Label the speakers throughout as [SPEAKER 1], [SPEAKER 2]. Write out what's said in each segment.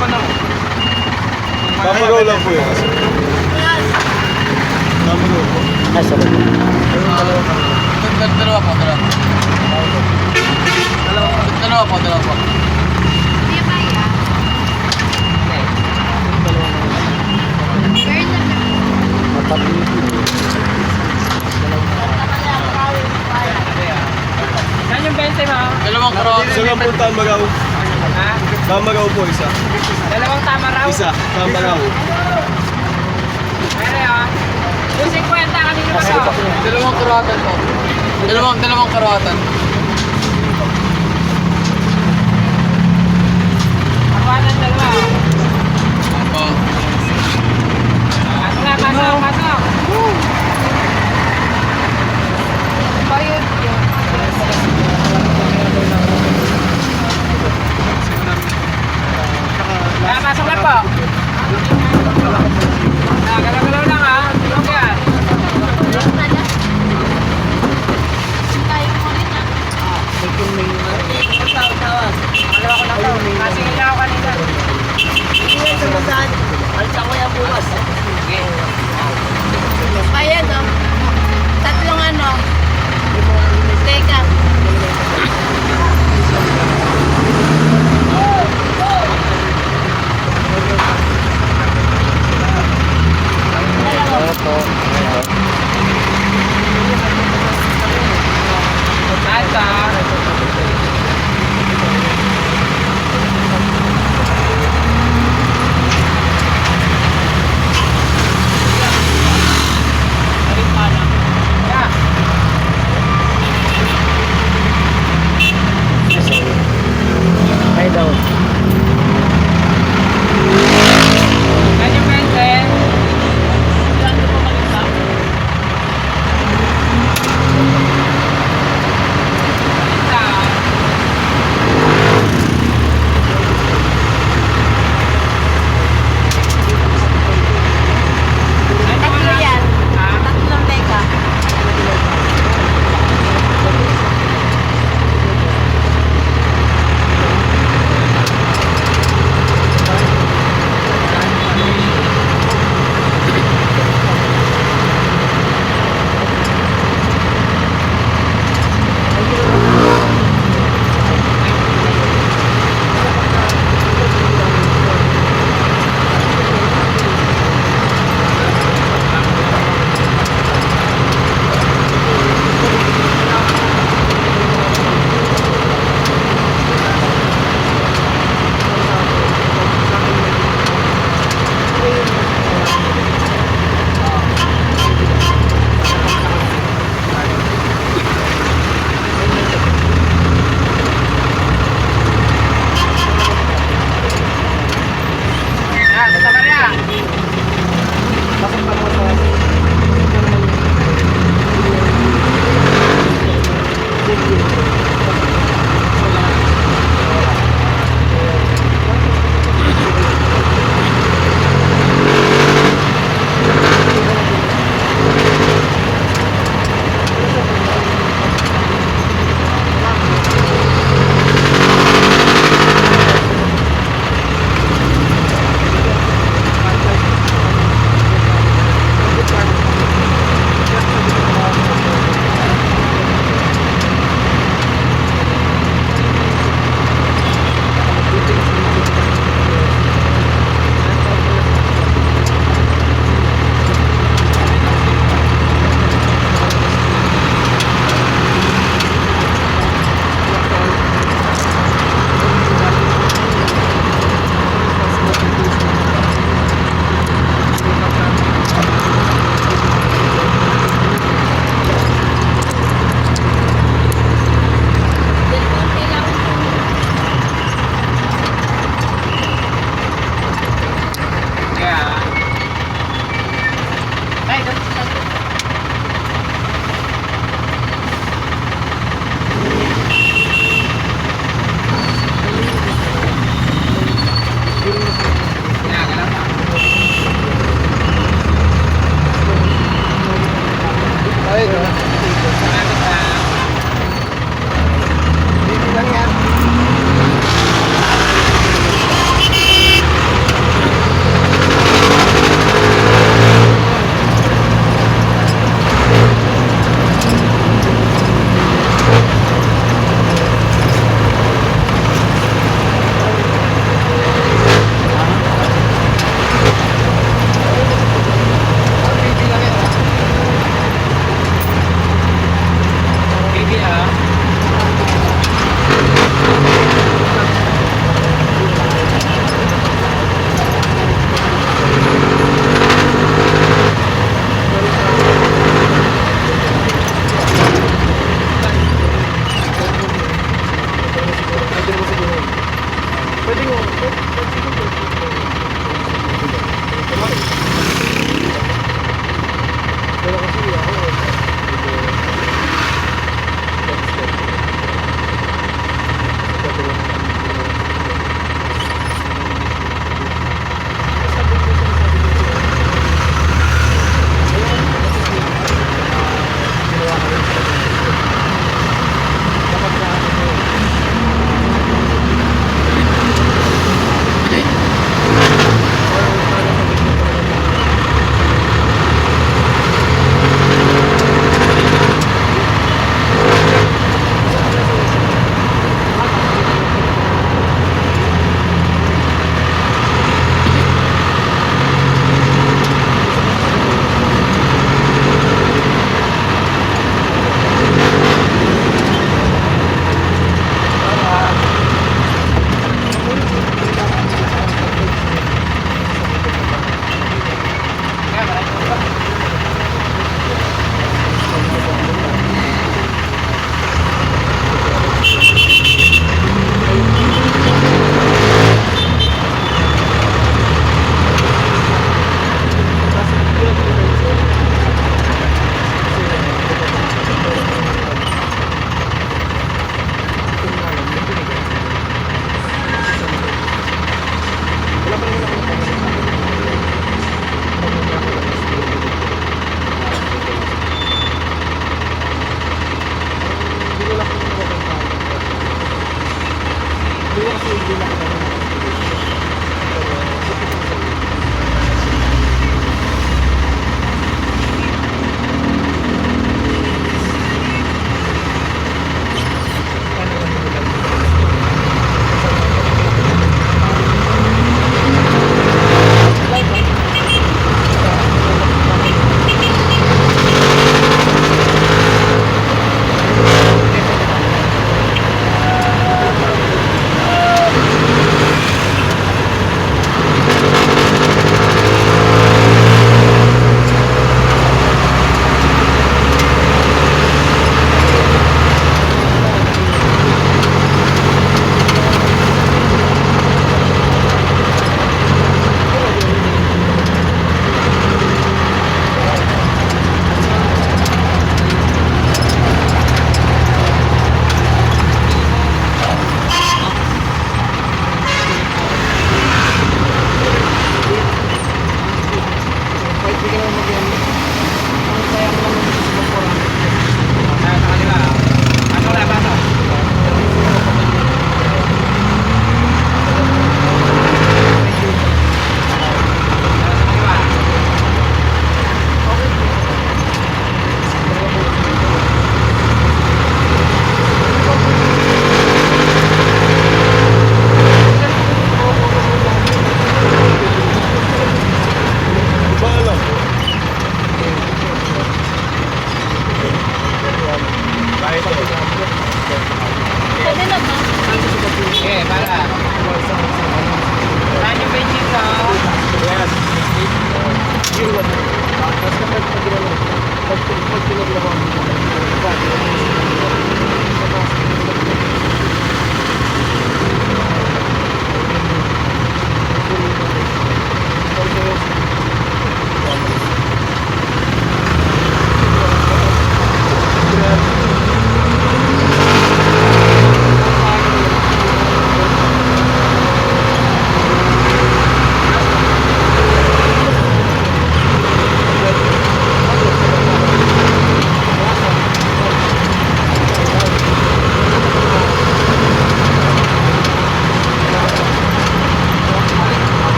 [SPEAKER 1] Tamagaw lang po yun. Tamagaw po.
[SPEAKER 2] Ay, sorry.
[SPEAKER 3] Dalawa po.
[SPEAKER 4] Saan yung 20 mo?
[SPEAKER 3] Dalawang karawan.
[SPEAKER 1] Isa lang po Tamagaw.
[SPEAKER 4] Ha?
[SPEAKER 1] Tamagaw po isa.
[SPEAKER 4] Dalawang tama raw?
[SPEAKER 1] Isa, Tamagaw.
[SPEAKER 4] Pero yun. Yung 50 kanina pa to.
[SPEAKER 3] Dalawang karawatan po. Dalawang karawatan.
[SPEAKER 4] Kawanan dalawa.
[SPEAKER 3] Opo.
[SPEAKER 4] Pasok. Bayad yun. Pasok na po. Galaw-galaw lang ha. Tulog yan. Dalawa ko lang to. Kasi nga ako kanina.
[SPEAKER 5] Bayad oh. Tatlong ano. Teka.
[SPEAKER 4] Ata.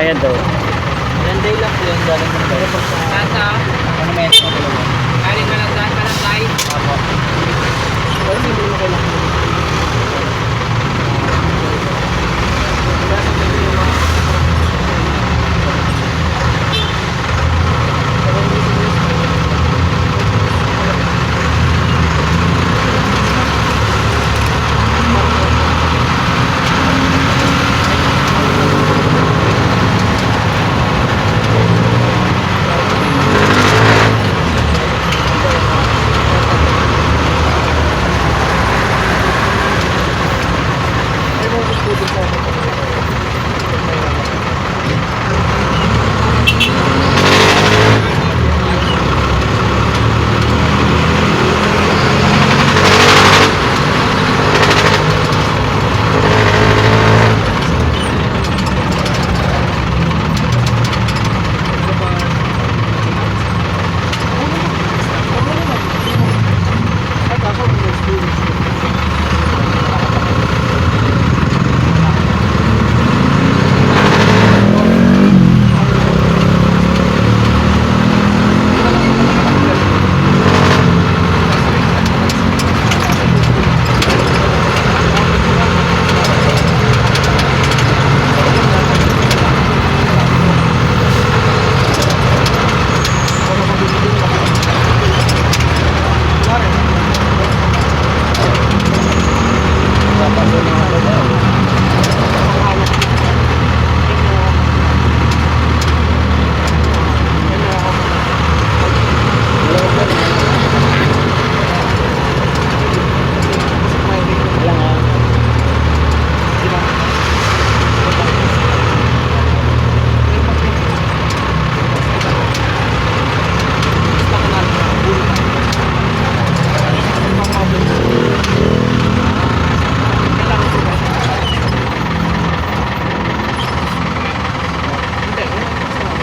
[SPEAKER 2] Bayad daw.
[SPEAKER 3] Ilan day lang po yung galing ng bayo.
[SPEAKER 4] Nasa?
[SPEAKER 3] Ano may ito dalawa?
[SPEAKER 4] Galing Malanday.
[SPEAKER 3] Apo. Pero hindi mo kailangan.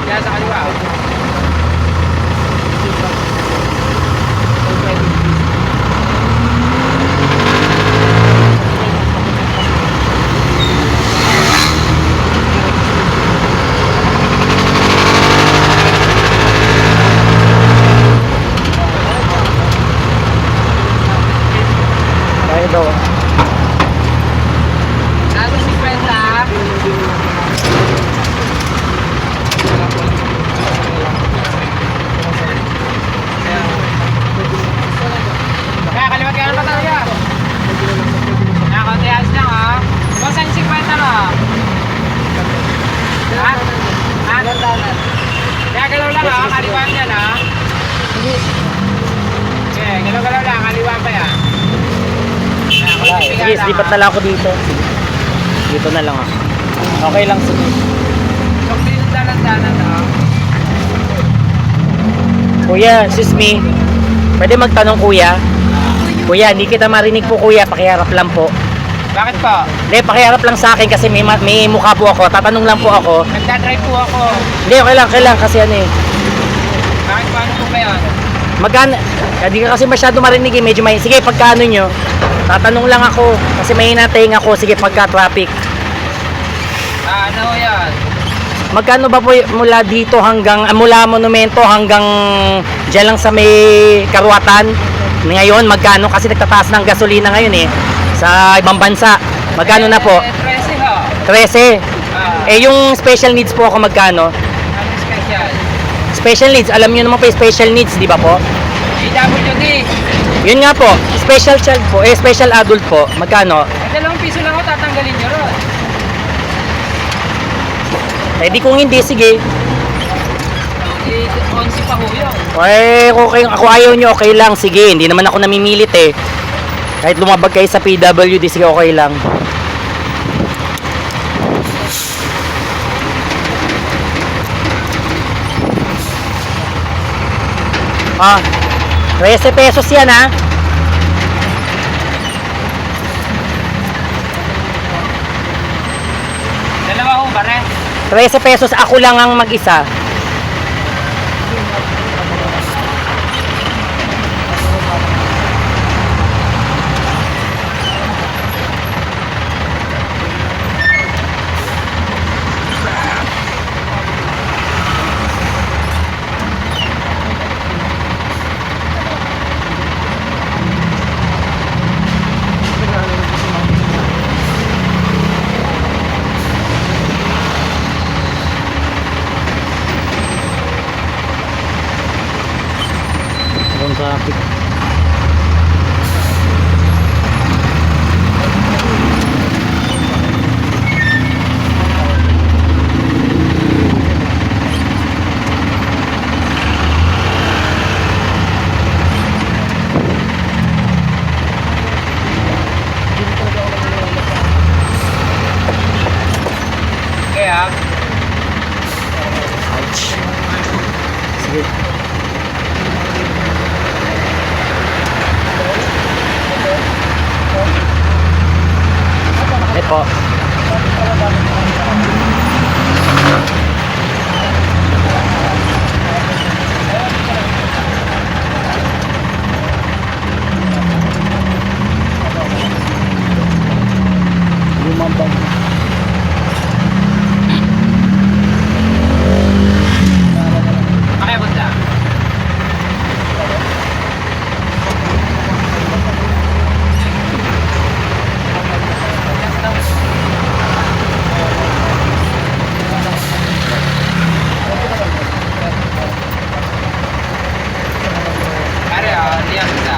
[SPEAKER 4] Kaya sa kaliwa.
[SPEAKER 2] Bayad daw.
[SPEAKER 4] Ano 50? Kaya kaliwat ka na ba talaga? Nakakontihas lang ha. Basta yung 50 na. Ha? Ha? Kaya galaw lang ha. Kaliwaan yan ha. Okay, galaw-galaw lang. Kaliwaan pa yan.
[SPEAKER 2] Wala eh. Sige, slipat na lang ako dito. Dito na lang ako. Okay lang, sige.
[SPEAKER 4] Huwag din yung dalan-dalan ha.
[SPEAKER 2] Kuya, excuse me. Pwede magtanong kuya? Kuya, hindi kita marinig po kuya. Pakiharap lang po.
[SPEAKER 4] Bakit po?
[SPEAKER 2] Hindi, pakiharap lang sa akin kasi may mukha po ako. Tatanong lang po ako.
[SPEAKER 4] Nagdadrive po ako.
[SPEAKER 2] Hindi, okay lang kasi ano eh.
[SPEAKER 4] Bakit paano po ba yan?
[SPEAKER 2] Magkano? Hindi ka kasi masyado marinig eh. Medyo may... Sige, pagkano nyo? Tatanong lang ako. Kasi may hinatayin ako. Sige, pagka traffic.
[SPEAKER 4] Ano yan?
[SPEAKER 2] Magkano ba po mula dito hanggang... mula monumento hanggang... Diyan lang sa may Karuatan? Ngayon, magkano? Kasi nagtataas ng gasolina ngayon eh. Sa ibang bansa. Magkano na po?
[SPEAKER 4] 13 ho.
[SPEAKER 2] 13.
[SPEAKER 4] Ah,
[SPEAKER 2] Eh, yung special needs po ako magkano?
[SPEAKER 4] ano special?
[SPEAKER 2] Special needs. Alam niyo naman po yung special needs, di ba po?
[SPEAKER 4] AWD.
[SPEAKER 2] Yun nga po. Special child po. Eh, special adult po. Magkano?
[SPEAKER 4] ₱2 lang ako tatanggalin nyo ron.
[SPEAKER 2] Eh, di kung hindi, sige.
[SPEAKER 4] 11 pa ho yun.
[SPEAKER 2] Eh, okay, ako ayaw nyo, okay lang. Sige, hindi naman ako namimilit eh. Kahit lumabag kayo sa PWD, sige, okay lang. Ah, 13 pesos yan ha.
[SPEAKER 4] Dalawa ho ba rin?
[SPEAKER 2] 13 pesos, ako lang ang mag-isa. po. Lumabang.
[SPEAKER 4] Pakibot lang. Pare, lihat na.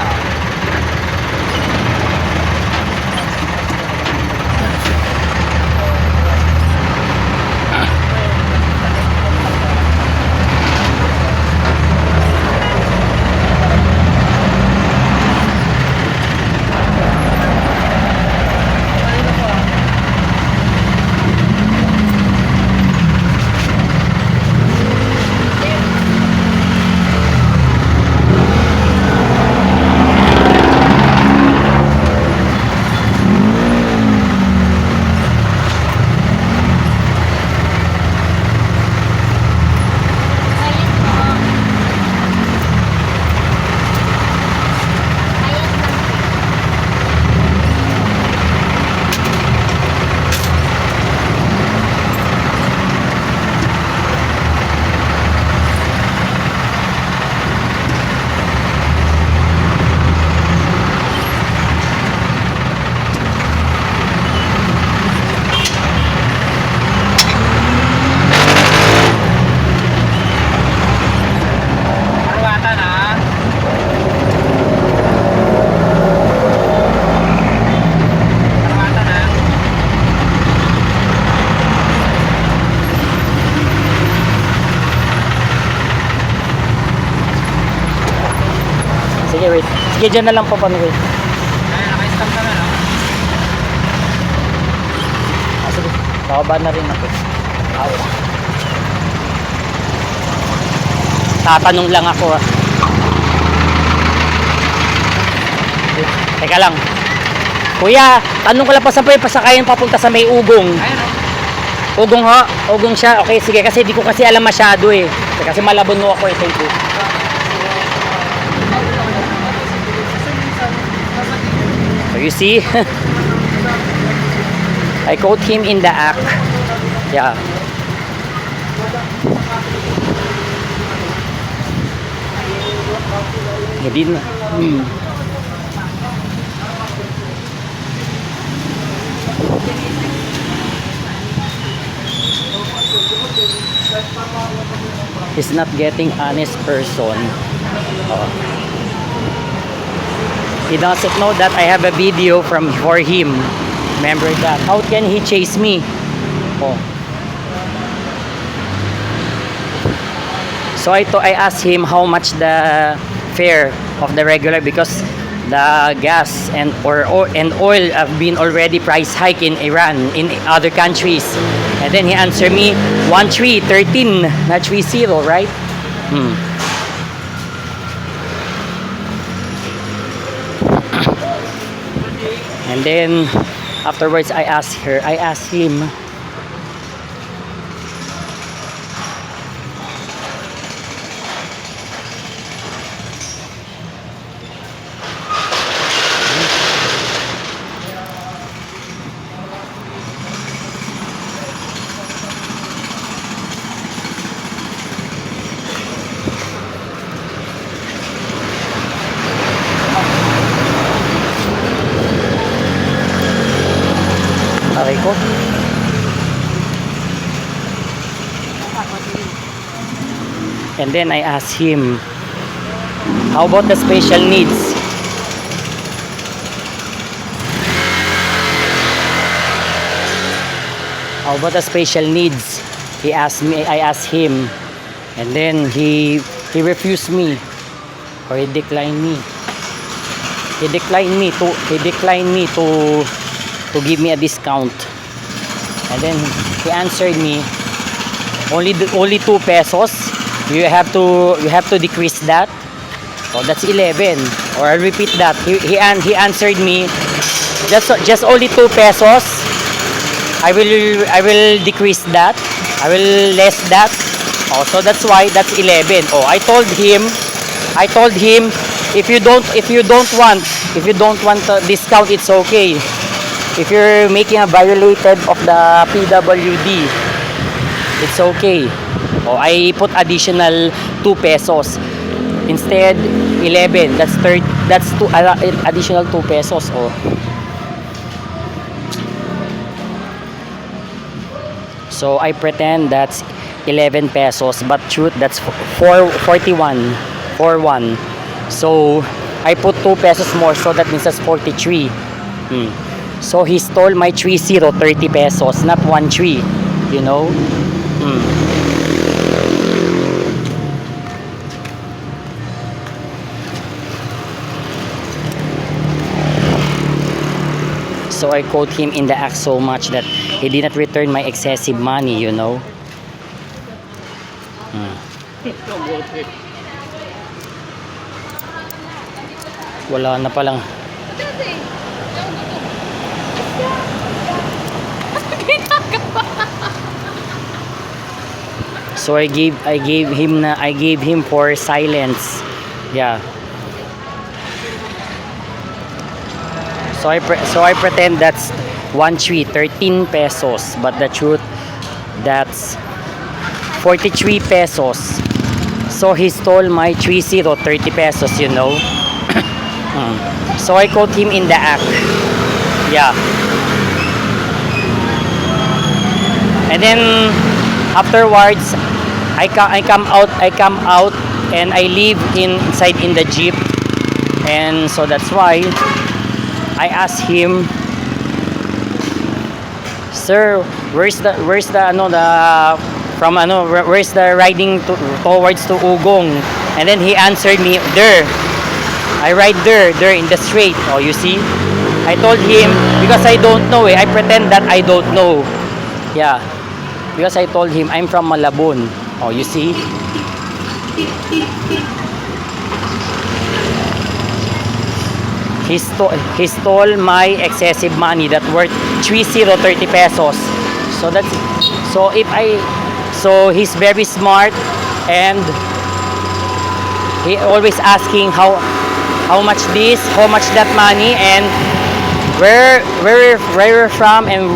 [SPEAKER 4] Karuatan ah. Karuatan ah.
[SPEAKER 2] Sige, wait. Sige, dyan na lang po kami, wait.
[SPEAKER 4] Ay, naka-stop ka na, no?
[SPEAKER 2] Ah, sige. Bababa na rin ako. Aw. Tatanong lang ako, ah. Wait, teka lang. Kuya, tanong ko lang pa saan po yung pasakayan papunta sa may ugong.
[SPEAKER 4] Ayun, no?
[SPEAKER 2] Ugong ho? Ugong siya? Okay, sige. Kasi di ko kasi alam masyado eh. Kasi malabon mo ako eh. Thank you. So you see? I caught him in the act. Yeah. Hindi na. He's not getting honest person. Oh. He doesn't know that I have a video for him. Remember that. How can he chase me? Oh. So I asked him how much the fare of the regular, because the gas and oil have been already price hike in Iran, in other countries. And then he answered me 13, not 30, right? And then afterwards I asked him, okay ko? And then I asked him, how about the special needs? How about the special needs? He asked me, I asked him, and then he refused me, or he declined me. He declined me to give me a discount. And then he answered me, only 2 pesos. You have to decrease that. So that's 11. Or I'll repeat that. He answered me, just only 2 pesos. I will decrease that. I will less that. Oh, so that's why that's 11. Oh, I told him if you don't want a discount, it's okay. If you're making a violated of the PWD, it's okay. Oh, I put additional 2 pesos. Instead 11, that's additional 2 pesos. Oh. So I pretend that's 11 pesos, but truth that's 41. So I put 2 pesos more, so that means that's 43. So he stole my 30 pesos, not 13, you know. So I quote him in the act so much that he did not return my excessive money, you know. Wala na palang. So I gave him for silence. Yeah. So I pretend that's 13 pesos, but the truth that's 43 pesos. So he stole my 30 pesos, you know. So I quote him in the act. Yeah. And then afterwards I come out and I leave inside in the jeep. And so that's why I asked him, "Sir, where's the riding towards to Ugong?" And then he answered me, "There. I ride there in the straight." Oh, you see? I told him because I don't know I pretend that I don't know. Yeah. Because I told him I'm from Malabon. Oh, you see? He stole my excessive money that worth 30 pesos. So he's very smart, and he always asking how much this, how much that money, and where we're from and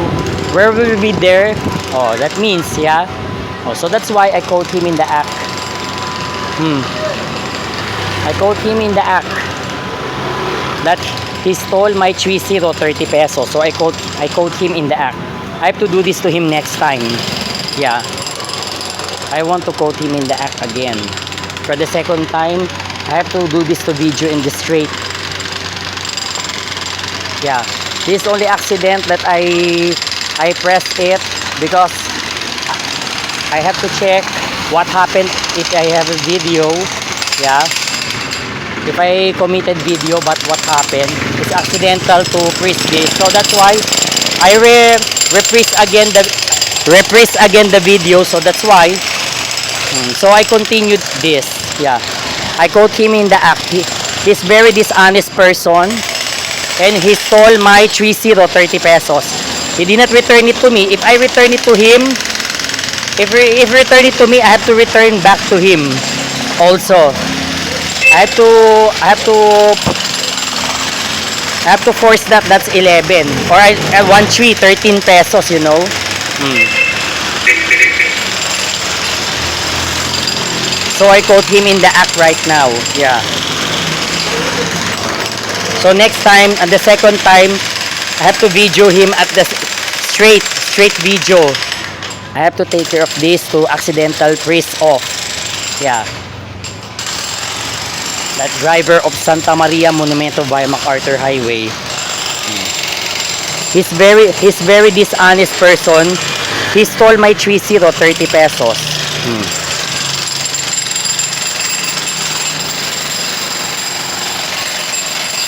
[SPEAKER 2] where will we be there. Oh, that means, yeah. Oh, so that's why I quote him in the act. I quote him in the act that he stole my 30 pesos. So I quote him in the act. I have to do this to him next time. Yeah. I want to quote him in the act again. For the second time, I have to do this to video in the straight. Yeah. This is only accident that I pressed it because I have to check what happened if I have a video. Yeah. If I committed video, but what happened? It's accidental to press this. So that's why I reprise again the video. So that's why. So I continued this. Yeah. I quote him in the act. He's very dishonest person, and he stole my 30 pesos. He did not return it to me. If I return it to him, if return it to me, I have to return back to him also. I have to force that's 11 or I 13 pesos, you know. So I quote him in the act right now. Yeah. So next time, and the second time, I have to video him at the straight video. I have to take care of this to accidental press off. Yeah. That driver of Santa Maria Monumento via MacArthur Highway. He's very dishonest person. He stole my 30 pesos.